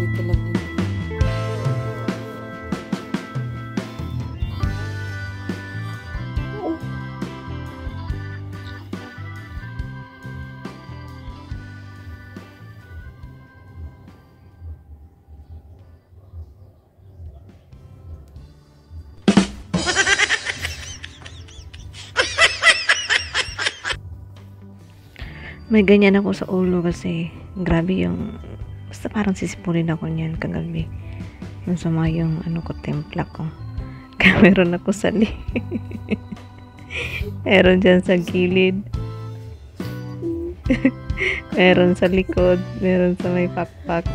dito lang yun. May ganyan ako sa ulo kasi grabe yung basta parang sisipunin ako niyan kagabi. Masama yung ano ko, templa ko. Kaya meron ako sa meron dyan sa gilid. Meron sa likod. Meron sa may pakpak.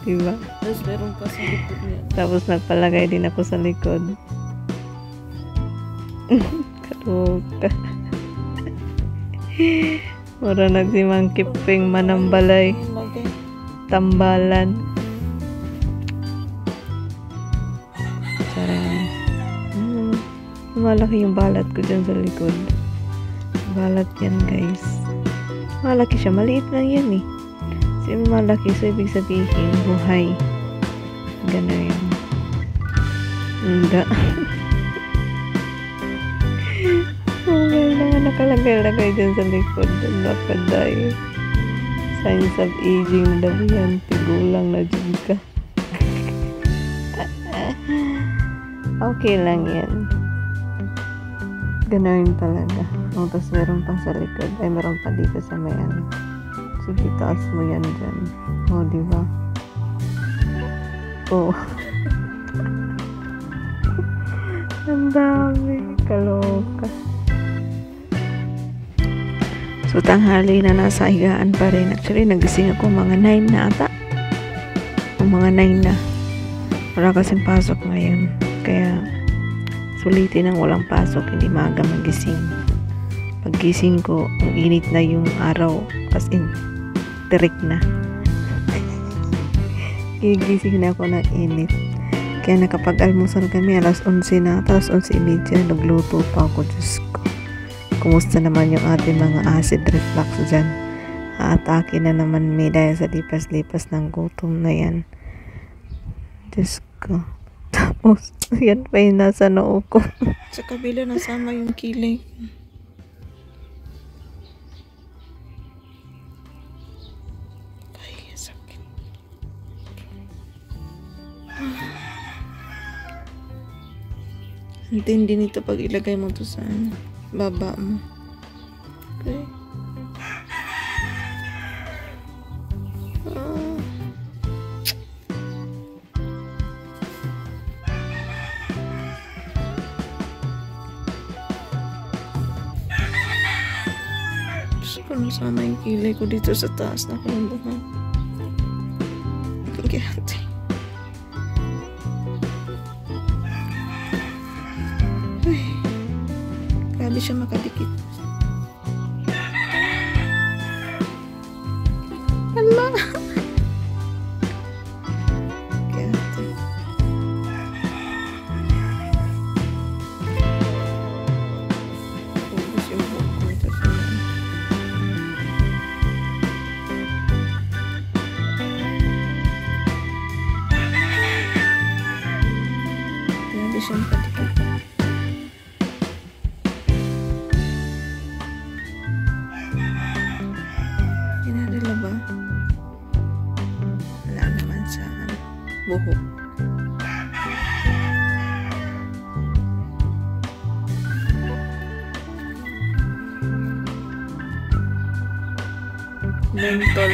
Diba? Tapos meron pa sa likod niya. Tapos nagpalagay din ako sa likod. Kaluka. Mura nagsimang kiping manambalay. Tambalan. Sarang. Malaki yung balat ko dyan sa likod. Balat yan, guys. Malaki siya. Maliit lang yan eh. Kasi malaki. So, ibig sabihin, buhay. Gano'n yun. Hindi. Nakalagay dyan sa likod. Nakaday. Signs of aging na daw yan. Tigulang na dyan ka. Okay lang yan. Gano'n talaga. Tapos meron pa sa likod. Ay, meron pa dito sa may ano. Sige, taas mo yan dyan. O, diba? Oh. Ang dami. Kaloka. So, tanghali na nasa higaan pa rin. Actually, nagising ako mga 9 na ata. O mga 9 na. Wala kasing pasok ngayon. Kaya, sulitin ang walang pasok. Hindi maaga magising. Paggising ko, ang init na yung araw. As in, tirik na. Gigising na ako ng init. Kaya nakapag-almusal kami alas 11 na. Tapos 11:30 nagluto pa ako. Diyos ko. Kumusta naman yung ating mga acid reflux dyan? Aatake na naman may dahil sa lipas-lipas ng gutom na yan. Diyos ko. Tapos, yan pa yung nasa noo ko. Sa kabila nasama yung kilay. Ay, sakit. Intindi nito pag ilagay mo to sa baba mo. Okay. Gusto ko nasama yung kilay ko dito sa taas na kalumbuhan. Kagayate. Grabe siya makadikit. Hala! Kaya ito. Focus yung buhok ko. Ito siya. Grabe siya makadikit. Wala naman sa buhok. Mentol.